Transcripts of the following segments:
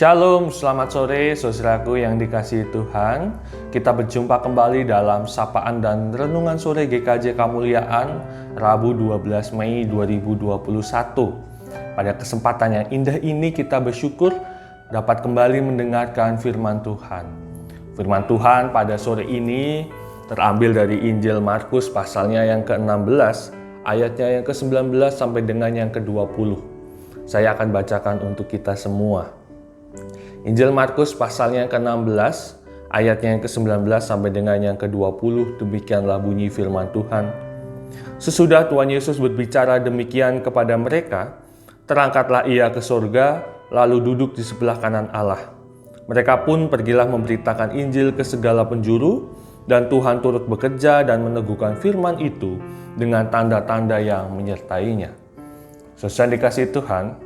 Shalom, selamat sore saudaraku yang dikasihi Tuhan. Kita berjumpa kembali dalam sapaan dan renungan sore GKJ Kemuliaan Rabu 12 Mei 2021. Pada kesempatan yang indah ini kita bersyukur dapat kembali mendengarkan firman Tuhan. Firman Tuhan pada sore ini terambil dari Injil Markus pasalnya yang ke-16, ayatnya yang ke-19 sampai dengan yang ke-20. Saya akan bacakan untuk kita semua. Injil Markus pasalnya yang ke-16, ayatnya yang ke-19 sampai dengan yang ke-20, demikianlah bunyi firman Tuhan. Sesudah Tuhan Yesus berbicara demikian kepada mereka, terangkatlah ia ke surga, lalu duduk di sebelah kanan Allah. Mereka pun pergilah memberitakan Injil ke segala penjuru, dan Tuhan turut bekerja dan meneguhkan firman itu dengan tanda-tanda yang menyertainya. Saudara dikasihi Tuhan,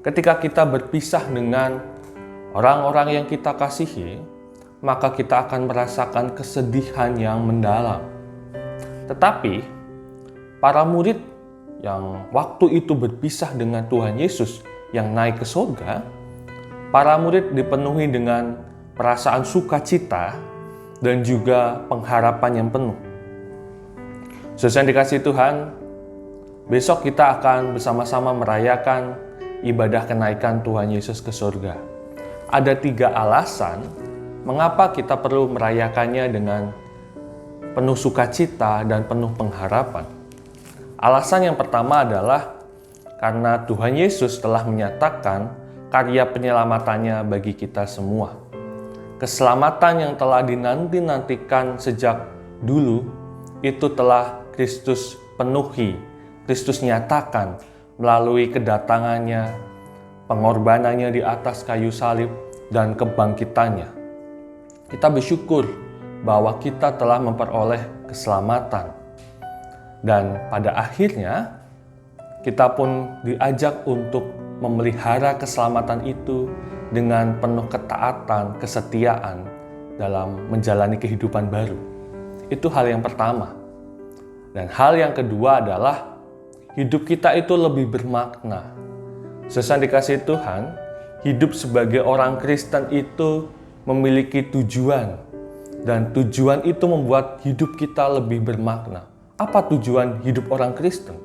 ketika kita berpisah dengan orang-orang yang kita kasihi, maka kita akan merasakan kesedihan yang mendalam. Tetapi, para murid yang waktu itu berpisah dengan Tuhan Yesus yang naik ke surga, para murid dipenuhi dengan perasaan sukacita dan juga pengharapan yang penuh. Saudara yang dikasihi Tuhan, besok kita akan bersama-sama merayakan ibadah kenaikan Tuhan Yesus ke surga. Ada 3 alasan mengapa kita perlu merayakannya dengan penuh sukacita dan penuh pengharapan. Alasan yang pertama adalah karena Tuhan Yesus telah menyatakan karya penyelamatannya bagi kita semua. Keselamatan yang telah dinanti-nantikan sejak dulu itu telah Kristus penuhi, Kristus nyatakan melalui kedatangannya, pengorbanannya di atas kayu salib, dan kebangkitannya. Kita bersyukur bahwa kita telah memperoleh keselamatan. Dan pada akhirnya, kita pun diajak untuk memelihara keselamatan itu dengan penuh ketaatan, kesetiaan dalam menjalani kehidupan baru. Itu hal yang pertama. Dan hal yang kedua adalah hidup kita itu lebih bermakna. Sesuai dikasihi Tuhan, hidup sebagai orang Kristen itu memiliki tujuan. Dan tujuan itu membuat hidup kita lebih bermakna. Apa tujuan hidup orang Kristen?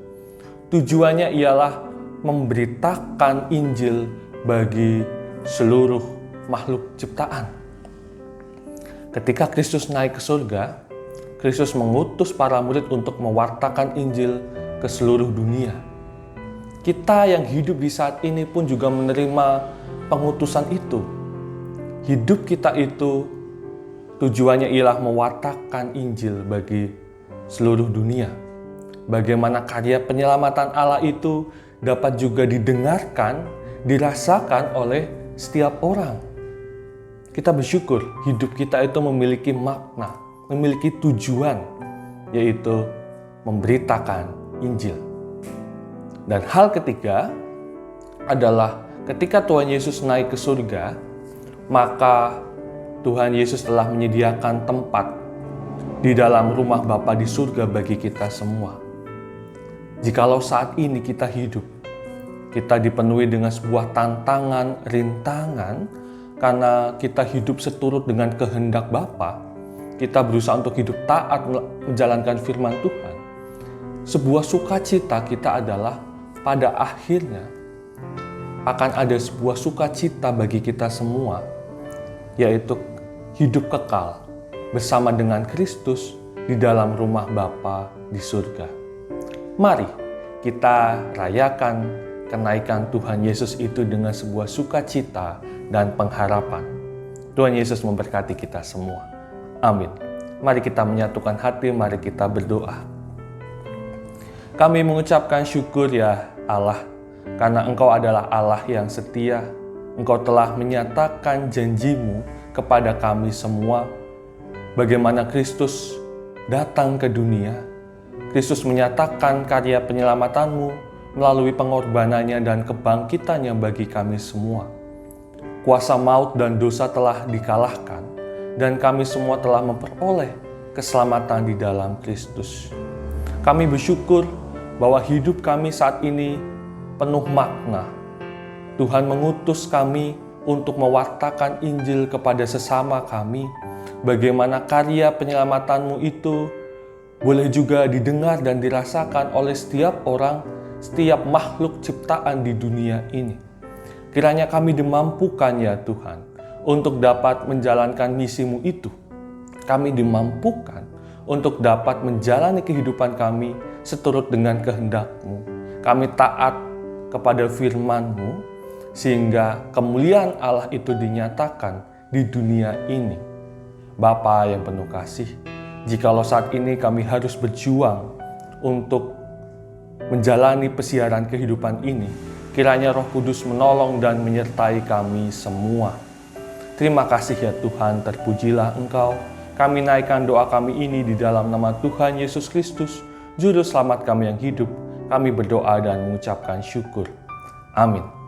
Tujuannya ialah memberitakan Injil bagi seluruh makhluk ciptaan. Ketika Kristus naik ke surga, Kristus mengutus para murid untuk mewartakan Injil ke seluruh dunia. Kita yang hidup di saat ini pun juga menerima pengutusan itu. Hidup kita itu tujuannya ialah mewartakan Injil bagi seluruh dunia. Bagaimana karya penyelamatan Allah itu dapat juga didengarkan, dirasakan oleh setiap orang. Kita bersyukur hidup kita itu memiliki makna, memiliki tujuan, yaitu memberitakan Injil. Dan hal ketiga adalah ketika Tuhan Yesus naik ke surga, maka Tuhan Yesus telah menyediakan tempat di dalam rumah Bapa di surga bagi kita semua. Jikalau saat ini kita hidup, kita dipenuhi dengan sebuah tantangan, rintangan, karena kita hidup seturut dengan kehendak Bapa, kita berusaha untuk hidup taat menjalankan firman Tuhan. Sebuah sukacita kita adalah pada akhirnya akan ada sebuah sukacita bagi kita semua, yaitu hidup kekal bersama dengan Kristus di dalam rumah Bapa di surga. Mari kita rayakan kenaikan Tuhan Yesus itu dengan sebuah sukacita dan pengharapan. Tuhan Yesus memberkati kita semua. Amin. Mari kita menyatukan hati, mari kita berdoa. Kami mengucapkan syukur ya Allah, karena Engkau adalah Allah yang setia. Engkau telah menyatakan janji-Mu kepada kami semua. Bagaimana Kristus datang ke dunia, Kristus menyatakan karya penyelamatanmu melalui pengorbanannya dan kebangkitannya bagi kami semua. Kuasa maut dan dosa telah dikalahkan, dan kami semua telah memperoleh keselamatan di dalam Kristus. Kami bersyukur bahwa hidup kami saat ini penuh makna. Tuhan mengutus kami untuk mewartakan Injil kepada sesama kami. Bagaimana karya penyelamatan-Mu itu boleh juga didengar dan dirasakan oleh setiap orang, setiap makhluk ciptaan di dunia ini. Kiranya kami dimampukan ya Tuhan, untuk dapat menjalankan misi-Mu itu. Kami dimampukan untuk dapat menjalani kehidupan kami seturut dengan kehendak-Mu. Kami taat kepada firman-Mu, sehingga kemuliaan Allah itu dinyatakan di dunia ini. Bapa yang penuh kasih, jikalau saat ini kami harus berjuang untuk menjalani pesiaran kehidupan ini, kiranya Roh Kudus menolong dan menyertai kami semua. Terima kasih ya Tuhan, terpujilah Engkau. Kami naikkan doa kami ini di dalam nama Tuhan Yesus Kristus, Juru Selamat kami yang hidup. Kami berdoa dan mengucapkan syukur. Amin.